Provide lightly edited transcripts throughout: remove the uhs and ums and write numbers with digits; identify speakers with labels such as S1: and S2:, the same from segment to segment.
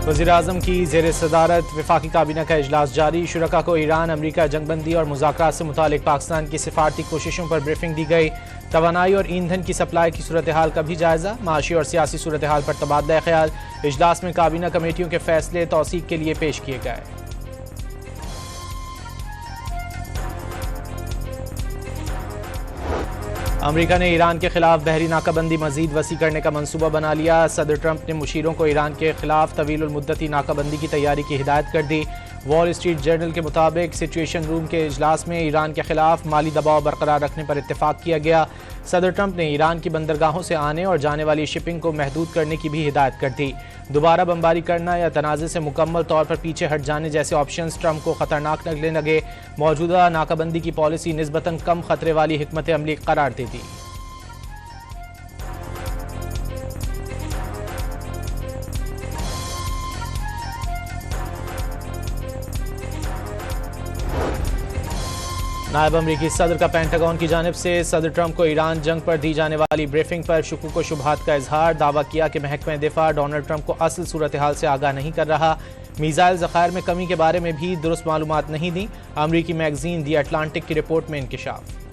S1: वज़ीर-ए-आज़म की ज़ेर सदारत वफाकी काबीना का इजलास जारी। शुरका को ईरान अमरीका जंगबंदी और मुज़ाकरात से मुतालिक पाकिस्तान की सिफारती कोशिशों पर ब्रीफिंग दी गई। तवानाई और ईंधन की सप्लाई की सूरत हाल का भी जायजा। माशी और सियासी सूरत हाल पर तबादला ख्याल। इजलास में काबीना कमेटियों के फैसले तौसीक के लिए पेश किए गए। अमेरिका ने ईरान के खिलाफ बहरी नाकाबंदी मजीद वसी करने का मंसूबा बना लिया। सदर ट्रंप ने मुशीरों को ईरान के खिलाफ तवील मुद्दती नाकाबंदी की तैयारी की हिदायत कर दी। वॉल स्ट्रीट जर्नल के मुताबिक सिचुएशन रूम के इजलास में ईरान के खिलाफ माली दबाव बरकरार रखने पर इत्तेफाक किया गया। सदर ट्रंप ने ईरान की बंदरगाहों से आने और जाने वाली शिपिंग को महदूद करने की भी हिदायत कर दी। दोबारा बमबारी करना या तनाज़े से मुकम्मल तौर पर पीछे हट जाने जैसे ऑप्शंस ट्रंप को खतरनाक लगने लगे। मौजूदा नाकाबंदी की पॉलिसी निस्बतन कम खतरे वाली हिकमत अमली करार दे दी। नायब अमरीकी सदर का पेंटागन की जानिब से सदर ट्रंप को ईरान जंग पर दी जाने वाली ब्रीफिंग पर शुकूक व शुबहात का इजहार। दावा किया कि महकमा दिफा डोनाल्ड ट्रंप को असल सूरत हाल से आगाह नहीं कर रहा। मीज़ाइल ज़खायर में कमी के बारे में भी दुरुस्त मालूमात नहीं दी। अमरीकी मैगजीन दी अटलांटिक की रिपोर्ट में इंकिशाफ।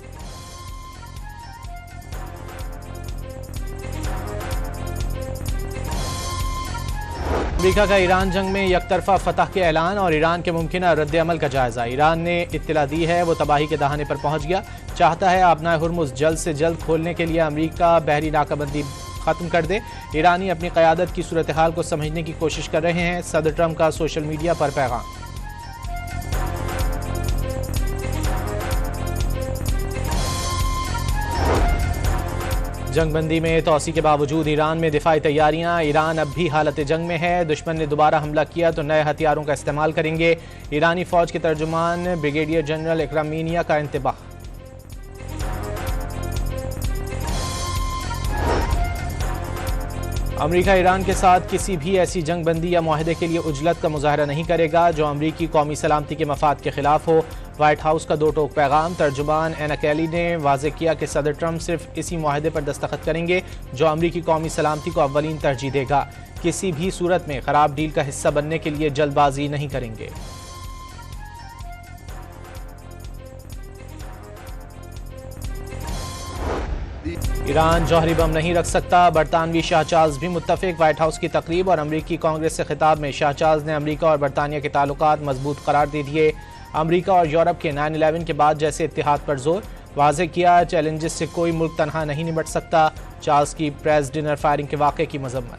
S1: अमेरिका का ईरान जंग में यकतरफा फतह के ऐलान और ईरान के मुमकिन रद्द अमल का जायजा। ईरान ने इत्तला दी है वो तबाही के दहाने पर पहुंच गया, चाहता है आबनाए हुर्मुज़ जल्द से जल्द खोलने के लिए अमेरिका बहरी नाकाबंदी खत्म कर दे। ईरानी अपनी क़यादत की सूरत हाल को समझने की कोशिश कर रहे हैं। सदर ट्रंप का सोशल मीडिया पर पैगाम। जंगबंदी में तोसी के बावजूद ईरान में दिफाई तैयारियां। ईरान अब भी हालत जंग में है। दुश्मन ने दोबारा हमला किया तो नए हथियारों का इस्तेमाल करेंगे। ईरानी फौज के तर्जुमान ब्रिगेडियर जनरल इकराम मीनिया का इंतबाह। अमेरिका ईरान के साथ किसी भी ऐसी जंगबंदी या मुआहदे के लिए उजलत का मुजाहरा नहीं करेगा जो अमरीकी कौमी सलामती के मफाद के खिलाफ हो। व्हाइट हाउस का दो टोक पैगाम। तर्जुमान एना कैली ने वाज़े किया कि सदर ट्रंप सिर्फ इसी मुआहदे पर दस्तखत करेंगे जो अमरीकी कौमी सलामती को अव्वलीन तरजीह देगा। किसी भी सूरत में खराब डील का हिस्सा बनने के लिए जल्दबाजी नहीं करेंगे। ईरान जौहरी बम नहीं रख सकता, बरतानवी शाह चार्ल्स भी मुत्तफिक। व्हाइट हाउस की तकरीब और अमरीकी कांग्रेस से खिताब में शाह चार्ल्स ने अमरीका और बरतानिया के ताल्लुकात मजबूत करार दे दिए। अमरीका और यूरोप के 9/11 के बाद जैसे इत्तेहाद पर जोर। वाज़े किया चैलेंजेस से कोई मुल्क तनहा नहीं निपट सकता। चार्ल्स की प्रेस डिनर फायरिंग के वाक़े की मजम्मत।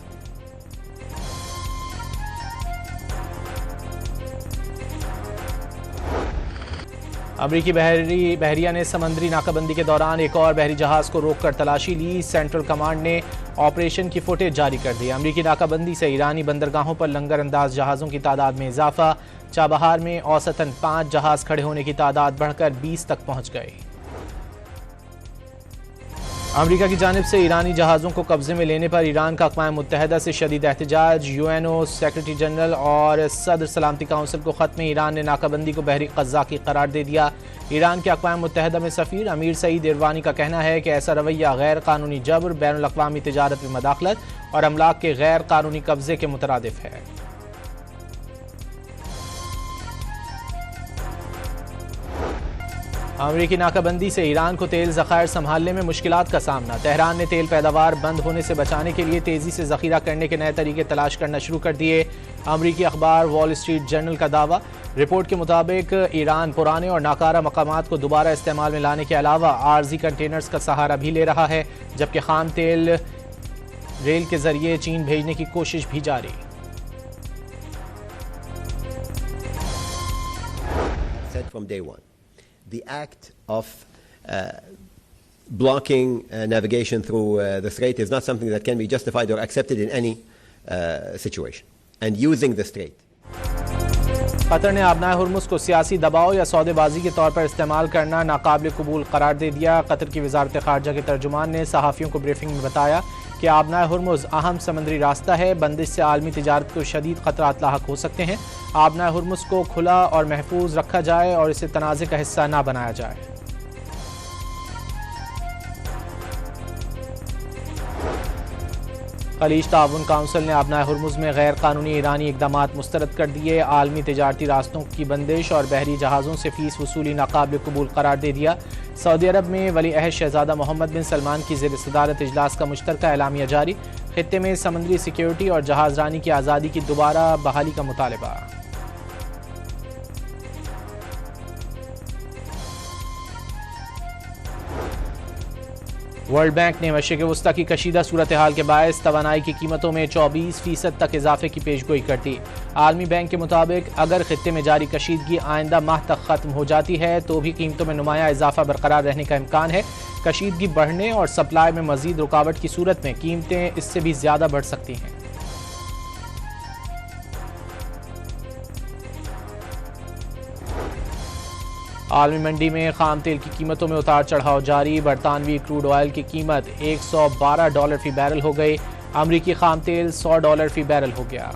S1: अमरीकी बहरिया ने समंदरी नाकाबंदी के दौरान एक और बहरी जहाज को रोककर तलाशी ली। सेंट्रल कमांड ने ऑपरेशन की फुटेज जारी कर दी। अमरीकी नाकाबंदी से ईरानी बंदरगाहों पर लंगर अंदाज जहाज़ों की तादाद में इजाफा। चाबहार में औसतन 5 जहाज खड़े होने की तादाद बढ़कर 20 तक पहुंच गई। अमरीका की जानिब से ईरानी जहाज़ों को कब्जे में लेने पर ईरान का अक़वाम मुत्तहिदा से शदीद एहतजाज। यूएनओ सेक्रेटरी जनरल और सदर सलामती काउंसिल को ख़त में ईरान ने नाकाबंदी को बहरी क़ज़्ज़ाक़ी करार दे दिया। ईरान के अक़वाम मुत्तहिदा में सफ़ीर अमीर सईद इरवानी का कहना है कि ऐसा रवैया गैर कानूनी जबर, बैनुल अक़वामी तिजारत में मदाखलत और अमलाक के गैर कानूनी कब्जे के मुतरादिफ है। अमरीकी नाकाबंदी से ईरान को तेल ज़खायर संभालने में मुश्किलात का सामना। तेहरान ने तेल पैदावार बंद होने से बचाने के लिए तेज़ी से ज़ख़ीरा करने के नए तरीके तलाश करना शुरू कर दिए। अमरीकी अखबार वॉल स्ट्रीट जर्नल का दावा। रिपोर्ट के मुताबिक ईरान पुराने और नाकारा मकामात को दोबारा इस्तेमाल में लाने के अलावा आर्जी कंटेनर्स का सहारा भी ले रहा है, जबकि खाम तेल रेल के जरिए चीन भेजने की कोशिश भी जारी।
S2: The act of blocking navigation through the strait is not something that can be justified or accepted in any situation. And using the strait.
S1: Qatar ने आबनाए हुर्मुज़ को सियासी दबाव या सौदेबाजी के तौर पर इस्तेमाल करना नाकाबिल कबूल करार दे दिया। कतर की वजारत खारजा के तर्जुमान ने सहाफ़ियों को ब्रीफिंग में बताया कि आबनाए हुर्मुज़ अहम समंदरी रास्ता है। बंदिश से आलमी तिजारत को शदीद खतरात लाहक हो सकते हैं। आबनाए हुर्मुज़ को खुला और महफूज रखा जाए और इसे तनाज़े का हिस्सा ना बनाया जाए। खलीज ताउन काउंसिल ने आबनाए हुर्मुज़ में गैर कानूनी ईरानी इकदामात मुस्तरद कर दिए। आलमी तिजारती रास्तों की बंदिश और बहरी जहाज़ों से फीस वसूली नाकाबिल कबूल करार दे दिया। सऊदी अरब में वली अहद शहजादा मोहम्मद बिन सलमान की ज़ेर सदारत इजलास का मुश्तरका एलामिया जारी। खित्ते में समंदरी सिक्योरिटी और जहाज़ रानी की आज़ादी की दोबारा बहाली का मुतालबा। वर्ल्ड बैंक ने मशरिक़ वस्ता की कशीदा सूरत हाल के बायस तवानाई की कीमतों में 24% तक इजाफे की पेशगोई कर दी। आलमी बैंक के मुताबिक अगर खित्ते में जारी कशीदगी आइंदा माह तक ख़त्म हो जाती है तो भी कीमतों में नुमाया इजाफा बरकरार रहने का इम्कान है। कशीदगी बढ़ने और सप्लाई में मजीद रुकावट की सूरत में कीमतें इससे भी ज़्यादा बढ़ सकती हैं। आलमी मंडी में खाम तेल की कीमतों में उतार चढ़ाव जारी। बरतानवी क्रूड ऑयल की कीमत $112 फी बैरल हो गई। अमरीकी खाम तेल $100 फी बैरल हो गया।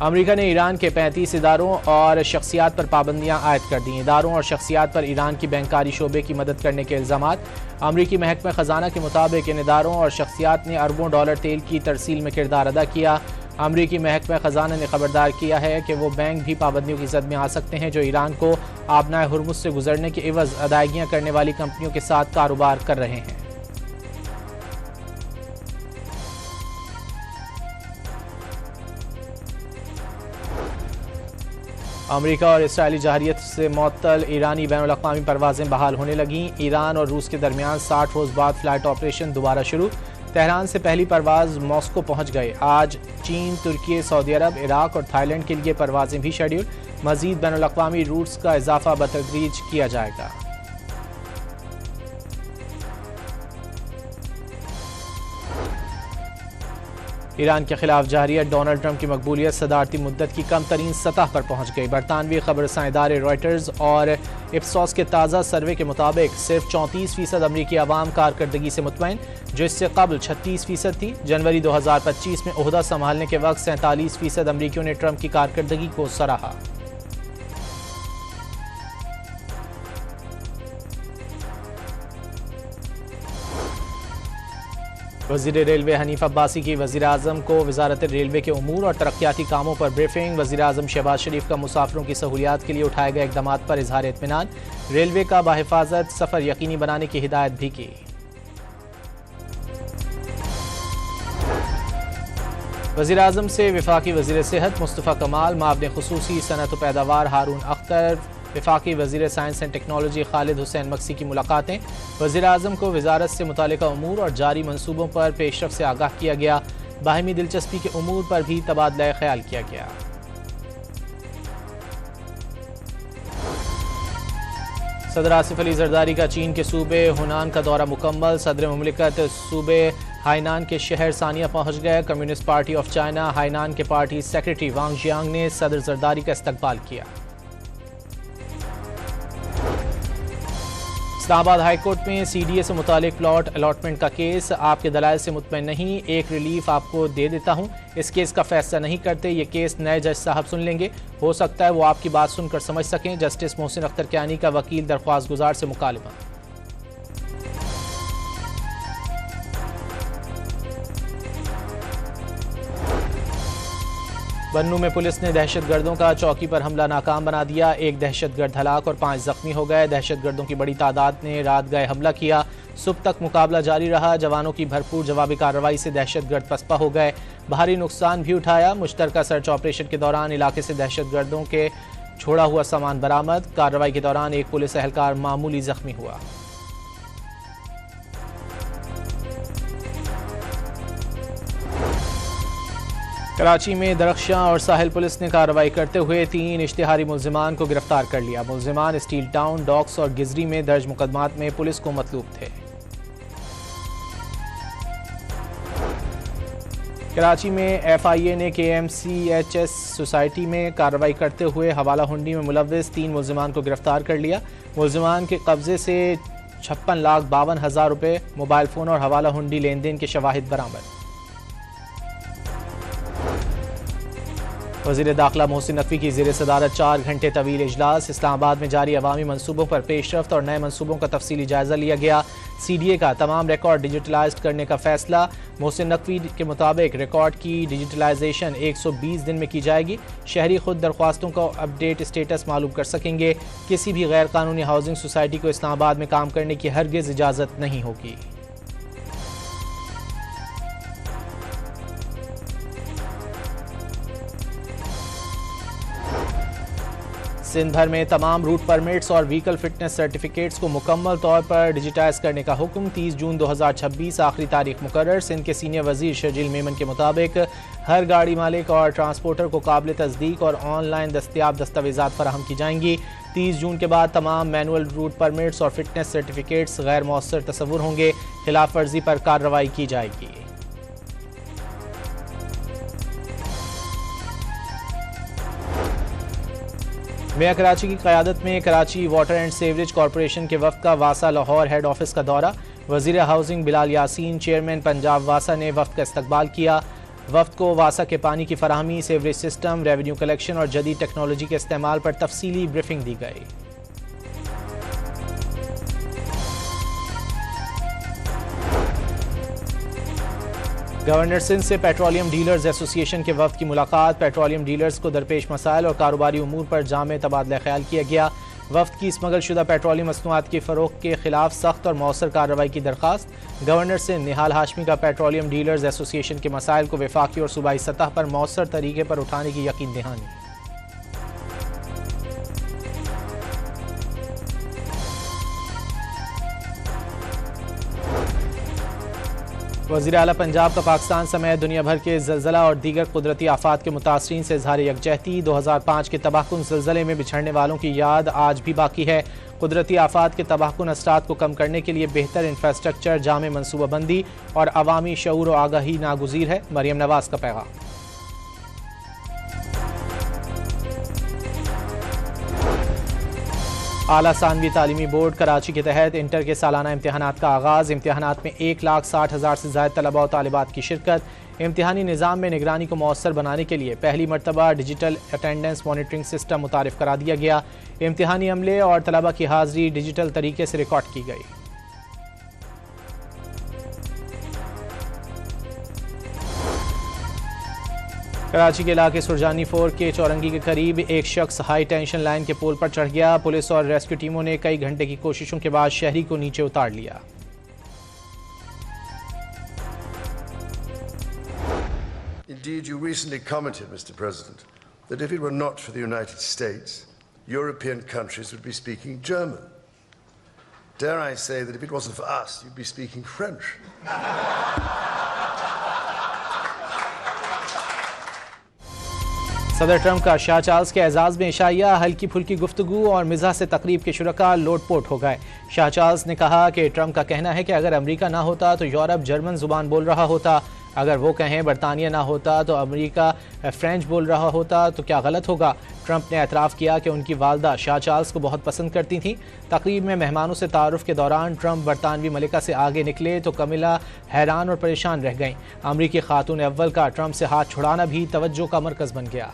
S1: अमरीका ने ईरान के 35 इदारों और शख्सियात पर पाबंदियां आयद कर दी। इदारों और शख्सियात पर ईरान की बैंकारी शोबे की मदद करने के इल्जामात। अमरीकी महकमा खजाना के मुताबिक इन इदारों और शख्सियात ने अरबों डॉलर तेल की तरसील में किरदार अदा किया। अमरीकी महकमा खजाना ने खबरदार किया है कि वो बैंक भी पाबंदियों की जद में आ सकते हैं जो ईरान को आबनाए हुर्मुज़ से गुजरने के एवज अदायगियां करने वाली कंपनियों के साथ कारोबार कर रहे हैं। अमरीका और इसराइली जहरियत से मुअत्तल ईरानी बैनुल-अक़वामी परवाज़ें बहाल होने लगीं। ईरान और रूस के दरमियान 60 रोज़ बाद फ्लाइट ऑपरेशन दोबारा शुरू। तेहरान से पहली परवाज़ मॉस्को पहुंच गए। आज चीन, तुर्की, सऊदी अरब, इराक और थाईलैंड के लिए परवाज़ें भी शेड्यूल। मज़ीद बैनुल-अक़वामी रूट्स का इजाफा बतदरीज किया जाएगा। ईरान के खिलाफ जाहिरियत डोनाल्ड ट्रंप की मकबूलियत सदारती मुद्दत की कम तरीन सतह पर पहुंच गई। बरतानवी खबरसां इदारे रॉयटर्स और इप्सॉस के ताज़ा सर्वे के मुताबिक सिर्फ 34% अमरीकी आवाम कारकर्दगी से मुतमईन, जो इससे कबल 36% थी। जनवरी 2025 में ओहदा संभालने के वक्त 47% अमरीकियों ने ट्रंप की कारकर्दगी को सराहा। वज़ीर रेलवे हनीफ अब्बासी की वज़ीर आज़म को वज़ारत रेलवे के उमूर और तरक्याती कामों पर ब्रीफिंग। वज़ीर आज़म शहबाज शरीफ का मुसाफिरों की सहूलियात के लिए उठाए गए इक़दामात पर इज़हार इत्मीनान। रेलवे का बाहिफाजत सफ़र यकीनी बनाने की हिदायत भी की। वज़ीर आज़म से वफ़ाक़ी वज़ीर सेहत मुस्तफ़ा कमाल, मावने ख़ुसूसी सनअत व पैदावार हारून अख्तर, वफ़ाक़ी वज़ीर science and technology Khalid Hussain Maksi की मुलाकातें। वज़ीर आज़म को वज़ारत से मुतालिका उमूर और जारी मनसूबों पर पेशरफ से आगाह किया गया। बाहिमी दिलचस्पी के उमूर पर भी तबादला ख्याल किया गया। सदर आसिफ अली जरदारी का चीन के सूबे हुनान का दौरा मुकम्मल। सदर मुमलिकत सूबे हाइनान के शहर सानिया पहुंच गए। Communist party of China Hainan के पार्टी सेक्रेटरी वांग जियांग ने सदर जरदारी का इस्तकबाल किया। इस्लामाबाद हाईकोर्ट में CDA से मुतालिक प्लॉट अलॉटमेंट का केस। आपके दलाइल से मुतमईन नहीं, एक रिलीफ आपको दे देता हूं। इस केस का फैसला नहीं करते, ये केस नए जज साहब सुन लेंगे। हो सकता है वो आपकी बात सुनकर समझ सकें। जस्टिस मोहसिन अख्तर कियानी का वकील दरख्वास्त गुजार से मुकालमा। बन्नू में पुलिस ने दहशतगर्दों का चौकी पर हमला नाकाम बना दिया। एक दहशतगर्द हलाक और 5 जख्मी हो गए। दहशतगर्दों की बड़ी तादाद ने रात गए हमला किया। सुबह तक मुकाबला जारी रहा। जवानों की भरपूर जवाबी कार्रवाई से दहशतगर्द पसपा हो गए। भारी नुकसान भी उठाया। मुश्तरका सर्च ऑपरेशन के दौरान इलाके से दहशतगर्दों के छोड़ा हुआ सामान बरामद। कार्रवाई के दौरान एक पुलिस एहलकार मामूली जख्मी हुआ। कराची में दरख्शां और साहिल पुलिस ने कार्रवाई करते हुए 3 इश्तिहारी मुल्जिमान को गिरफ्तार कर लिया। मुल्जिमान स्टील टाउन, डॉक्स और गिजरी में दर्ज मुकदमात में पुलिस को मतलूब थे। कराची में FIA ने KMCHS सोसाइटी में कार्रवाई करते हुए हवाला हुंडी में मुलव्विस 3 मुल्जिमान को गिरफ्तार कर लिया। मुल्जिमान के कब्जे से 56,52,000 रुपये, मोबाइल फ़ोन और हवाला हुंडी लेन देन के शवाहिद बरामद। वज़ीर दाखिला मोहसिन नकवी की ज़ेर सदारत 4 घंटे तवील इजलास। इस्लामाबाद में जारी अवामी मनसूबों पर पेशरफ्त और नए मनसूबों का तफसीली जायजा लिया गया। CDA का तमाम रिकॉर्ड डिजिटलाइज करने का फैसला। मोहसिन नकवी के मुताबिक रिकॉर्ड की डिजिटलाइजेशन 120 दिन में की जाएगी। शहरी खुद दरख्वास्तों का अपडेट स्टेटस मालूम कर सकेंगे। किसी भी गैर कानूनी हाउसिंग सोसाइटी को इस्लामाबाद में काम करने की हरगिज इजाज़त नहीं होगी। सिंध भर में तमाम रूट परमिट्स और व्हीकल फिटनेस सर्टिफिकेट्स को मुकम्मल तौर पर डिजिटाइज करने का हुक्म। 30 जून 2026 आखिरी तारीख मुकर्रर। सिंध के सीनियर वजीर शर्जील मेमन के मुताबिक हर गाड़ी मालिक और ट्रांसपोर्टर को काबिल तस्दीक और ऑनलाइन दस्तियाब दस्तावेजात फराहम की जाएंगी। 30 जून के बाद तमाम मैनुअल रूट परमिट्स और फिटनेस सर्टिफिकेट्स गैर मौसर तस्वुर होंगे। खिलाफ वर्जी पर कार्रवाई की जाएगी। मेयर कराची की क़यादत में Karachi water and sewerage corporation के वफ़द का वासा लाहौर हेड ऑफिस का दौरा। वज़ीर हाउसिंग बिलाल यासीन, चेयरमैन पंजाब वासा ने वफ़द का इस्तकबाल किया। वफ़द को वासा के पानी की फराहमी, सीवरेज सिस्टम, रेवेन्यू कलेक्शन और जदीद टेक्नोलॉजी के इस्तेमाल पर तफसीली ब्रीफिंग दी गई। गवर्नर सिंध से पेट्रोलियम डीलर्स एसोसिएशन के वफ़द की मुलाकात। पेट्रोलियम डीलर्स को दरपेश मसाइल और कारोबारी उमूर पर जामे तबादला ख्याल किया गया। वफ़द की स्मगल शुदा पेट्रोलियम मसनूआत के फ़रोग़ के खिलाफ सख्त और मौसर कार्रवाई की दरख्वास्त। गवर्नर सिंध निहाल हाशमी का पेट्रोलियम डीलर्स एसोसिएशन के मसाइल को वफाकी और सूबाई सतह पर मौसर तरीके पर उठाने की यकीन दहानी। वज़ीर आला पंजाब का पाकिस्तान समेत दुनिया भर के ज़लज़ला और दीगर कुदरती आफात के मुतासरीन से इज़हार यकजहती। 2005 के तबाहकुन ज़लज़ले में बिछड़ने वालों की याद आज भी बाकी है। कुदरती आफात के तबाहकुन असरात को कम करने के लिए बेहतर इंफ्रास्ट्रक्चर, जामे मनसूबाबंदी और अवामी शऊर व आगाही नागुज़ीर है। मरियम नवाज का पैगाम। आला सानवी तालीमी बोर्ड कराची के तहत इंटर के सालाना इम्तहानात का आगाज़। इम्तहानात में 1,60,000 से ज़ायद तलबा और तालिबात की शिरकत। इम्तहानी निज़ाम में निगरानी को मौसर बनाने के लिए पहली मरतबा डिजिटल अटेंडेंस मॉनिटरिंग सिस्टम मुतारिफ करा दिया गया। इम्तहानी अमले और तलबा की हाज़री डिजिटल तरीके से रिकॉर्ड की गई। कराची के इलाके सुरजानी फोर के चौरंगी के करीब एक शख्स हाई टेंशन लाइन के पोल पर चढ़ गया। पुलिस और रेस्क्यू टीमों ने कई घंटे की कोशिशों के बाद शहरी को नीचे उतार लिया।
S3: Indeed, you recently commented, Mr. President, that if it were not for the United States, European countries would be speaking German. Dare I say that if it wasn't for us, you'd be speaking French.
S1: सदर Trump का Shah Charles के एजाज़ में इशाइया। हल्की फुल्की गुफ्तगू और मिज़ाह से तकरीब के शुरका लोटपोट हो गए। शाह चार्ल्स ने कहा कि ट्रंप का कहना है कि अगर अमेरिका ना होता तो यूरोप जर्मन ज़ुबान बोल रहा होता, अगर वो कहें बरतानिया ना होता तो अमेरिका फ्रेंच बोल रहा होता, तो क्या गलत होगा। ट्रंप ने एतराफ़ किया कि उनकी वालदा शाह चार्ल्स को बहुत पसंद करती थीं। तकरीब में मेहमानों से तारुफ के दौरान ट्रंप बरतानवी मलिका से आगे निकले तो कमिला हैरान और परेशान रह गईं। अमरीकी खातून अव्वल का ट्रंप से हाथ छुड़ाना भी तवज्जो का मरकज़ बन गया।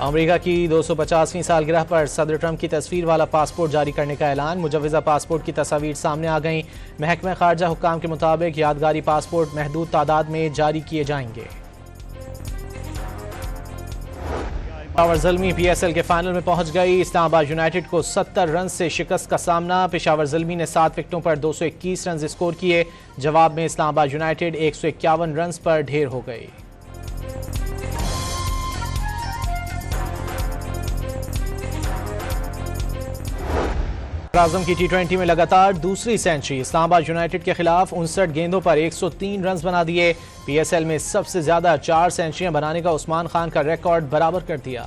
S1: अमेरिका की 250वीं सालगिरह पर सदर ट्रंप की तस्वीर वाला पासपोर्ट जारी करने का ऐलान। मुजवज़ा पासपोर्ट की तस्वीर सामने आ गईं। महकमा खारजा हुक्काम के मुताबिक यादगारी पासपोर्ट महदूद तादाद में जारी किए जाएंगे। पेशावर ज़ल्मी PSL के फाइनल में पहुंच गई। इस्लामाबाद यूनाइटेड को 70 रन से शिकस्त का सामना। पेशावर ज़ल्मी ने 7 विकेटों पर 221 रन स्कोर किए। जवाब में इस्लामाबाद यूनाइटेड 151 रन पर ढेर हो गई। आजम की T20 में लगातार दूसरी सेंचुरी। इस्लामाबाद यूनाइटेड के खिलाफ 59 गेंदों पर 103 रन बना दिए। PSL में सबसे ज्यादा 4 सेंचुरियां बनाने का उस्मान खान का रिकॉर्ड बराबर कर दिया।